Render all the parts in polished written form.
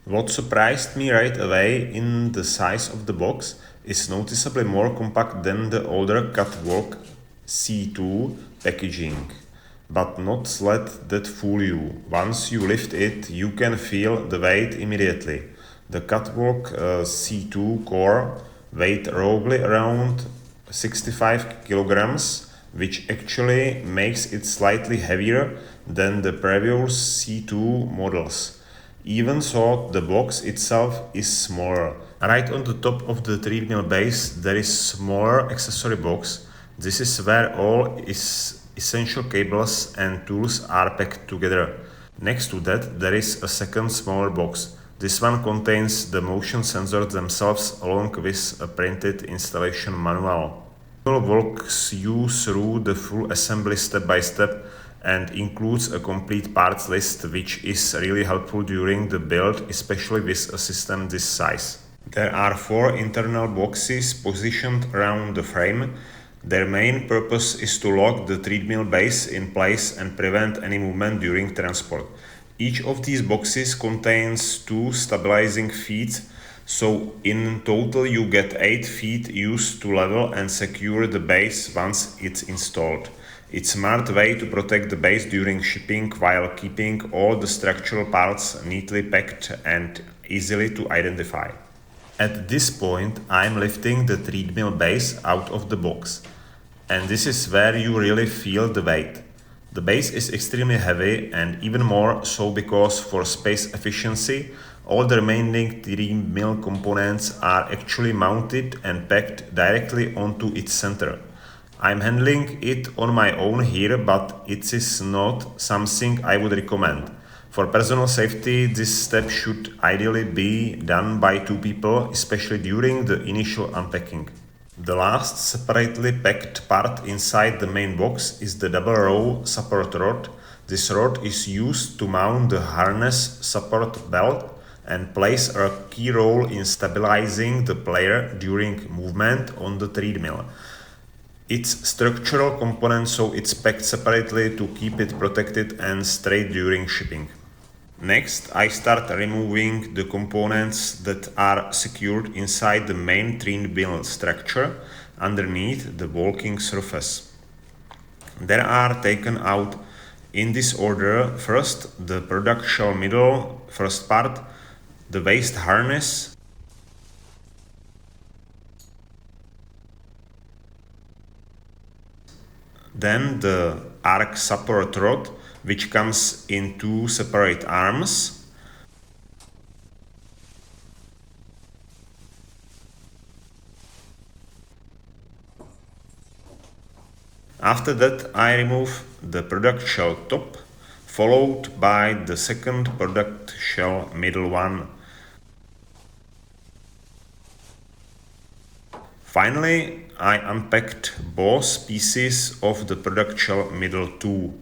What surprised me right away in the size of the box is noticeably more compact than the older Catwalk C2 packaging. But not let that fool you. Once you lift it, you can feel the weight immediately. The Catwalk C2 core weighed roughly around 65 kilograms, which actually makes it slightly heavier than the previous C2 models. Even though the box itself is smaller. Right on the top of the treadmill base there is smaller accessory box. This is where all essential cables and tools are packed together. Next to that there is a second smaller box. This one contains the motion sensors themselves along with a printed installation manual. It walks you through the full assembly step by step and includes a complete parts list, which is really helpful during the build, especially with a system this size. There are 4 internal boxes positioned around the frame. Their main purpose is to lock the treadmill base in place and prevent any movement during transport. Each of these boxes contains 2 stabilizing feet, so in total you get 8 feet used to level and secure the base once it's installed. It's a smart way to protect the base during shipping while keeping all the structural parts neatly packed and easily to identify. At this point, I'm lifting the treadmill base out of the box, and this is where you really feel the weight. The base is extremely heavy, and even more so because for space efficiency, all the remaining treadmill components are actually mounted and packed directly onto its center. I'm handling it on my own here, but it is not something I would recommend. For personal safety, this step should ideally be done by 2 people, especially during the initial unpacking. The last separately packed part inside the main box is the double row support rod. This rod is used to mount the harness support belt and plays a key role in stabilizing the player during movement on the treadmill. It's structural component, so it's packed separately to keep it protected and straight during shipping. Next, I start removing the components that are secured inside the main treadmill structure underneath the walking surface. They are taken out in this order. First, the product shell middle first part, the waist harness, then the arc support rod, which comes in 2 separate arms. After that, I remove the product shell top, followed by the second product shell middle one. Finally, I unpacked both pieces of the product shell middle two.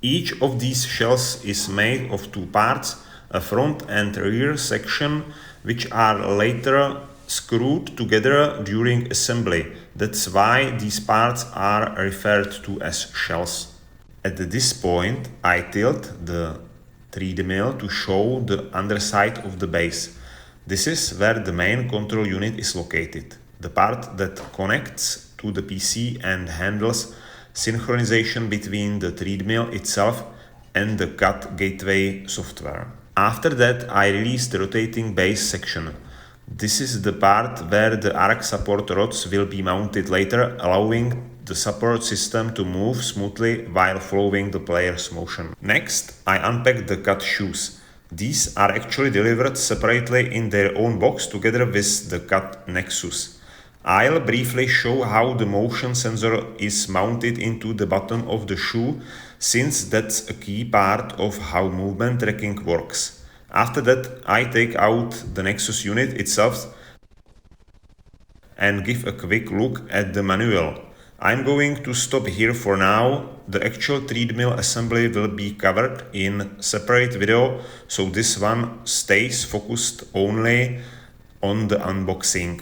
Each of these shells is made of 2 parts, a front and rear section, which are later screwed together during assembly. That's why these parts are referred to as shells. At this point, I tilt the treadmill to show the underside of the base. This is where the main control unit is located, the part that connects to the PC and handles synchronization between the treadmill itself and the CAT gateway software. After that, I release the rotating base section. This is the part where the arc support rods will be mounted later, allowing the support system to move smoothly while following the player's motion. Next, I unpack the CAT shoes. These are actually delivered separately in their own box together with the CAT Nexus. I'll briefly show how the motion sensor is mounted into the bottom of the shoe, since that's a key part of how movement tracking works. After that, I take out the Nexus unit itself and give a quick look at the manual. I'm going to stop here for now. The actual treadmill assembly will be covered in separate video, so this one stays focused only on the unboxing.